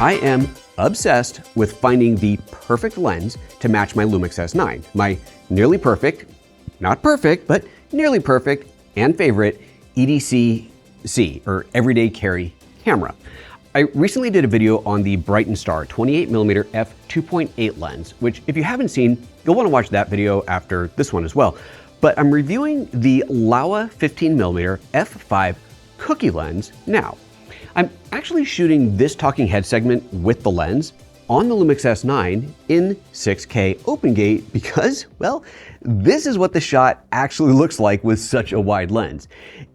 I am obsessed with finding the perfect lens to match my LUMIX S9, my nearly perfect, not perfect, but nearly perfect and favorite EDCC, or everyday carry camera. I recently did a video on the Brightin Star 28mm f2.8 lens, which if you haven't seen, you'll want to watch that video after this one as well. But I'm reviewing the Laowa 15mm f5 cookie lens now. I'm actually shooting this talking head segment with the lens on the LUMIX S9 in 6K open gate because, well, this is what the shot actually looks like with such a wide lens.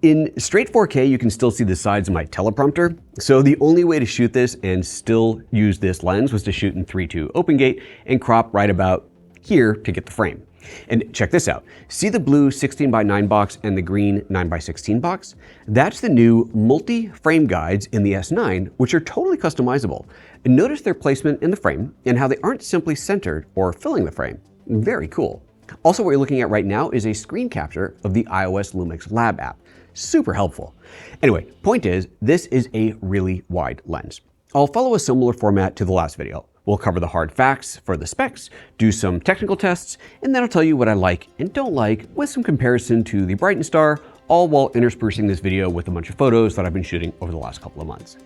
In straight 4K, you can still see the sides of my teleprompter, so the only way to shoot this and still use this lens was to shoot in 3.2 open gate and crop right about here to get the frame. And check this out. See the blue 16:9 box and the green 9:16 box? That's the new multi-frame guides in the S9, which are totally customizable. And notice their placement in the frame and how they aren't simply centered or filling the frame. Very cool. Also, what you're looking at right now is a screen capture of the iOS LUMIX Lab app. Super helpful. Anyway, point is, this is a really wide lens. I'll follow a similar format to the last video. We'll cover the hard facts for the specs, do some technical tests, and then I'll tell you what I like and don't like with some comparison to the Brightin Star, all while interspersing this video with a bunch of photos that I've been shooting over the last couple of months.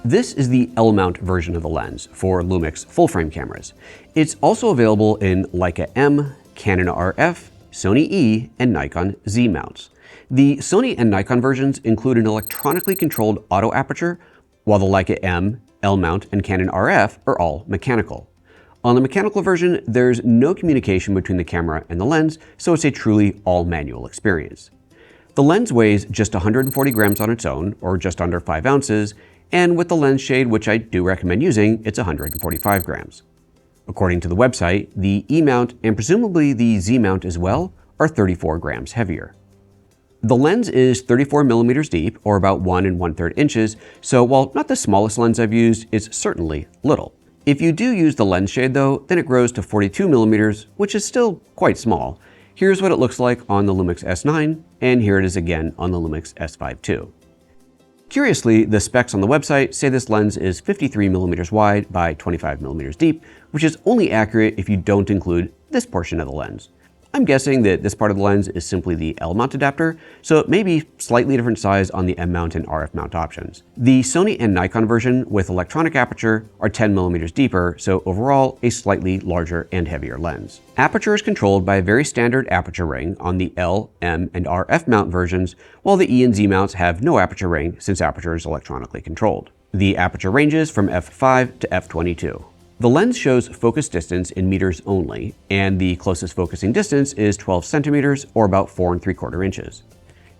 This is the L-mount version of the lens for LUMIX full-frame cameras. It's also available in Leica M, Canon RF, Sony E, and Nikon Z mounts. The Sony and Nikon versions include an electronically controlled auto aperture, while the Leica M, L-mount, and Canon RF are all mechanical. On the mechanical version, there's no communication between the camera and the lens, so it's a truly all-manual experience. The lens weighs just 140 grams on its own, or just under 5 ounces, and with the lens shade, which I do recommend using, it's 145 grams. According to the website, the E mount and presumably the Z mount as well are 34 grams heavier. The lens is 34 millimeters deep, or about 1 1/3 inches, so while not the smallest lens I've used, it's certainly little. If you do use the lens shade though, then it grows to 42 millimeters, which is still quite small. Here's what it looks like on the LUMIX S9, and here it is again on the LUMIX S5 II. Curiously, the specs on the website say this lens is 53 millimeters wide by 25 millimeters deep, which is only accurate if you don't include this portion of the lens. I'm guessing that this part of the lens is simply the L-mount adapter, so it may be slightly different size on the M-mount and RF mount options. The Sony and Nikon version with electronic aperture are 10 millimeters deeper, so overall a slightly larger and heavier lens. Aperture is controlled by a very standard aperture ring on the L, M, and RF mount versions, while the E and Z mounts have no aperture ring since aperture is electronically controlled. The aperture ranges from f5 to f22. The lens shows focus distance in meters only, and the closest focusing distance is 12 centimeters, or about 4 3/4 inches.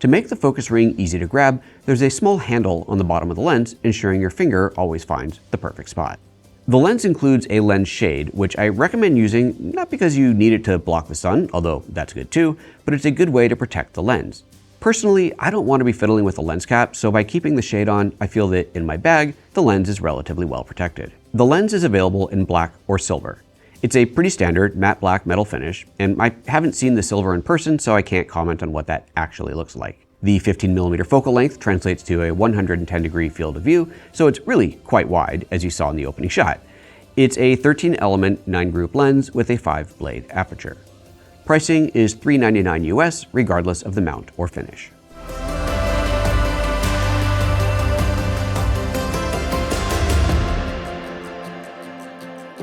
To make the focus ring easy to grab, there's a small handle on the bottom of the lens, ensuring your finger always finds the perfect spot. The lens includes a lens shade, which I recommend using not because you need it to block the sun, although that's good too, but it's a good way to protect the lens. Personally, I don't want to be fiddling with the lens cap, so by keeping the shade on, I feel that in my bag, the lens is relatively well protected. The lens is available in black or silver. It's a pretty standard matte black metal finish, and I haven't seen the silver in person, so I can't comment on what that actually looks like. The 15mm focal length translates to a 110-degree field of view, so it's really quite wide, as you saw in the opening shot. It's a 13-element 9-group lens with a 5-blade aperture. Pricing is $399 US, regardless of the mount or finish.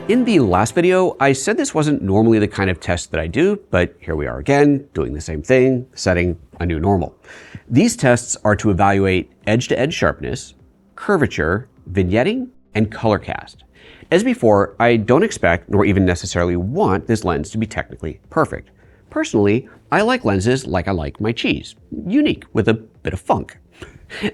In the last video, I said this wasn't normally the kind of test that I do, but here we are again, doing the same thing, setting a new normal. These tests are to evaluate edge-to-edge sharpness, curvature, vignetting, and color cast. As before, I don't expect, nor even necessarily want, this lens to be technically perfect. Personally, I like lenses like I like my cheese, unique with a bit of funk.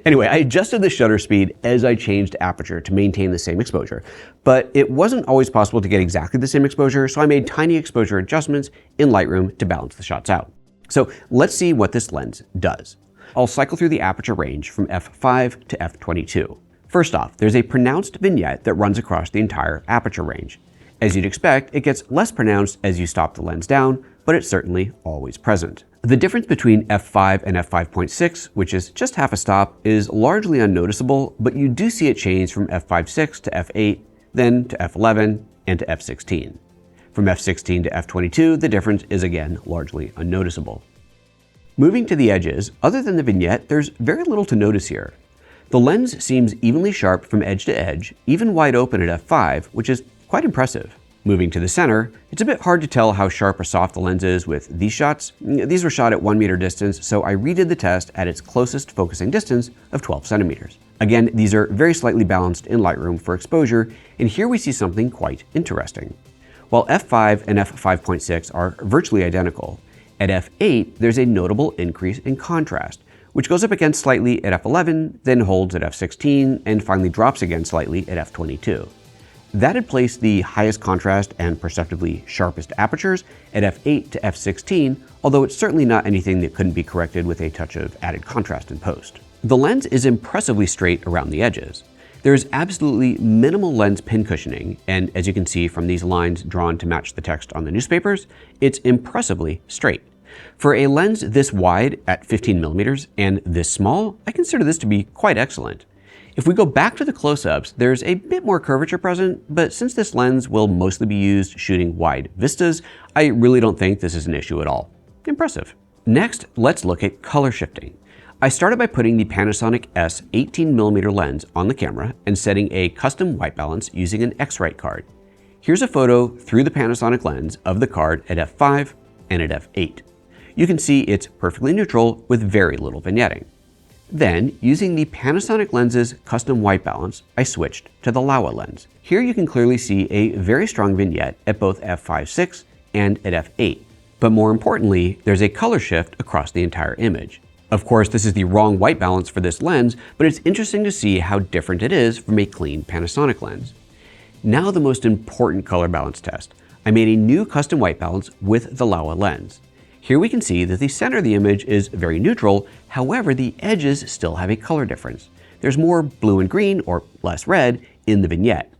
Anyway, I adjusted the shutter speed as I changed aperture to maintain the same exposure, but it wasn't always possible to get exactly the same exposure, so I made tiny exposure adjustments in Lightroom to balance the shots out. So let's see what this lens does. I'll cycle through the aperture range from f5 to f22. First off, there's a pronounced vignette that runs across the entire aperture range. As you'd expect, it gets less pronounced as you stop the lens down, but it's certainly always present. The difference between f5 and f5.6, which is just half a stop, is largely unnoticeable, but you do see it change from f5.6 to f8, then to f11, and to f16. From f16 to f22, the difference is again largely unnoticeable. Moving to the edges, other than the vignette, there's very little to notice here. The lens seems evenly sharp from edge to edge, even wide open at f5, which is quite impressive. Moving to the center, it's a bit hard to tell how sharp or soft the lens is with these shots. These were shot at 1 meter distance, so I redid the test at its closest focusing distance of 12 centimeters. Again, these are very slightly balanced in Lightroom for exposure, and here we see something quite interesting. While f5 and f5.6 are virtually identical, at f8 there's a notable increase in contrast, which goes up again slightly at f11, then holds at f16, and finally drops again slightly at f22. That had placed the highest contrast and perceptibly sharpest apertures at f8 to f16, although it's certainly not anything that couldn't be corrected with a touch of added contrast in post. The lens is impressively straight around the edges. There is absolutely minimal lens pin cushioning, and as you can see from these lines drawn to match the text on the newspapers, it's impressively straight. For a lens this wide at 15 millimeters and this small, I consider this to be quite excellent. If we go back to the close-ups, there's a bit more curvature present, but since this lens will mostly be used shooting wide vistas, I really don't think this is an issue at all. Impressive. Next, let's look at color shifting. I started by putting the Panasonic S 18mm lens on the camera and setting a custom white balance using an X-Rite card. Here's a photo through the Panasonic lens of the card at f5 and at f8. You can see it's perfectly neutral with very little vignetting. Then, using the Panasonic lens's custom white balance, I switched to the Laowa lens. Here you can clearly see a very strong vignette at both f5.6 and at f8. But more importantly, there's a color shift across the entire image. Of course, this is the wrong white balance for this lens, but it's interesting to see how different it is from a clean Panasonic lens. Now the most important color balance test. I made a new custom white balance with the Laowa lens. Here we can see that the center of the image is very neutral, however the edges still have a color difference. There's more blue and green, or less red, in the vignette.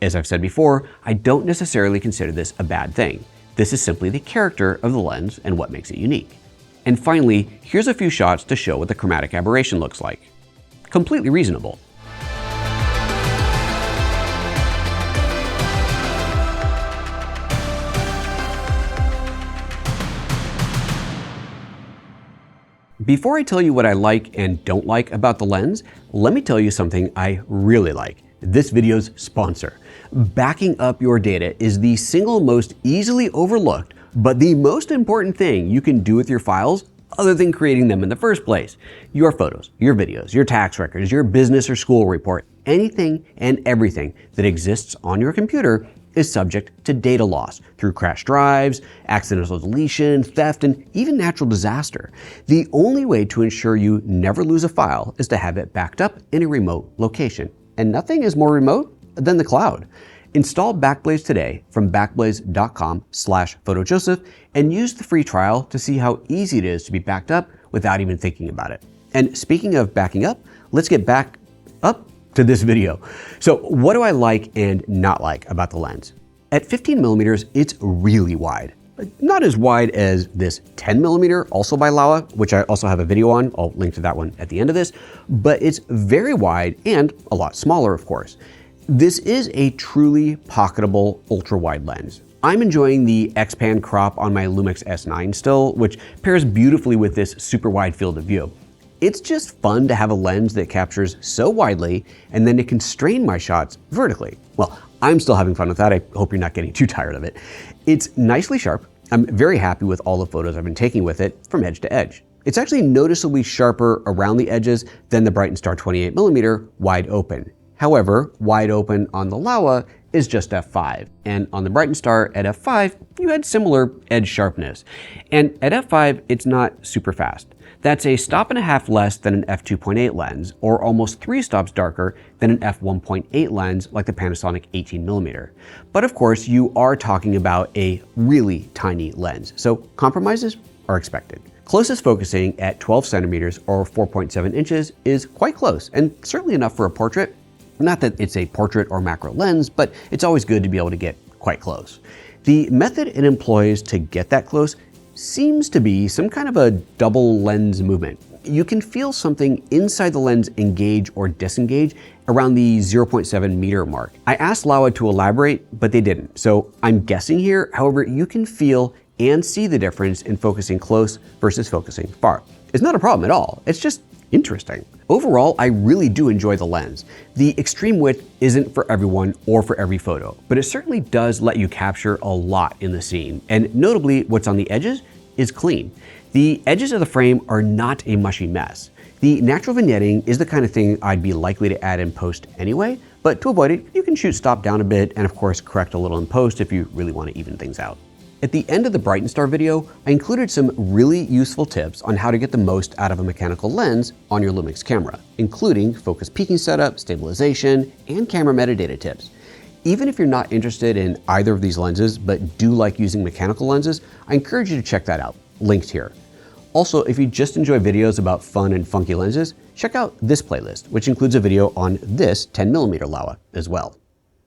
As I've said before, I don't necessarily consider this a bad thing. This is simply the character of the lens and what makes it unique. And finally, here's a few shots to show what the chromatic aberration looks like. Completely reasonable. Before I tell you what I like and don't like about the lens, let me tell you something I really like. This video's sponsor. Backing up your data is the single most easily overlooked, but the most important thing you can do with your files other than creating them in the first place. Your photos, your videos, your tax records, your business or school report, anything and everything that exists on your computer is subject to data loss through crashed drives, accidental deletion, theft, and even natural disaster. The only way to ensure you never lose a file is to have it backed up in a remote location. And nothing is more remote than the cloud. Install Backblaze today from backblaze.com/PhotoJoseph and use the free trial to see how easy it is to be backed up without even thinking about it. And speaking of backing up, let's get back up to this video. So what do I like and not like about the lens? At 15 millimeters, it's really wide. Not as wide as this 10 millimeter, also by Laowa, which I also have a video on. I'll link to that one at the end of this, but it's very wide and a lot smaller, of course. This is a truly pocketable ultra-wide lens. I'm enjoying the X-Pan crop on my LUMIX S9 still, which pairs beautifully with this super wide field of view. It's just fun to have a lens that captures so widely and then to constrain my shots vertically. Well, I'm still having fun with that. I hope you're not getting too tired of it. It's nicely sharp. I'm very happy with all the photos I've been taking with it from edge to edge. It's actually noticeably sharper around the edges than the Brightin Star 28mm wide open. However, wide open on the Laowa is just f5, and on the Brightin Star at f5, you had similar edge sharpness. And at f5, it's not super fast. That's a stop and a half less than an f2.8 lens, or almost 3 stops darker than an f1.8 lens like the Panasonic 18mm. But of course, you are talking about a really tiny lens, so compromises are expected. Closest focusing at 12 centimeters or 4.7 inches is quite close, and certainly enough for a portrait. Not that it's a portrait or macro lens, but it's always good to be able to get quite close. The method it employs to get that close seems to be some kind of a double lens movement. You can feel something inside the lens engage or disengage around the 0.7 meter mark. I asked Laowa to elaborate, but they didn't, so I'm guessing here. However, you can feel and see the difference in focusing close versus focusing far. It's not a problem at all, it's just interesting. Overall, I really do enjoy the lens. The extreme width isn't for everyone or for every photo, but it certainly does let you capture a lot in the scene. And notably, what's on the edges is clean. The edges of the frame are not a mushy mess. The natural vignetting is the kind of thing I'd be likely to add in post anyway, but to avoid it, you can shoot stop down a bit and of course correct a little in post if you really want to even things out. At the end of the Brightin Star video, I included some really useful tips on how to get the most out of a mechanical lens on your LUMIX camera, including focus peaking setup, stabilization, and camera metadata tips. Even if you're not interested in either of these lenses, but do like using mechanical lenses, I encourage you to check that out, linked here. Also, if you just enjoy videos about fun and funky lenses, check out this playlist, which includes a video on this 10mm Laowa as well.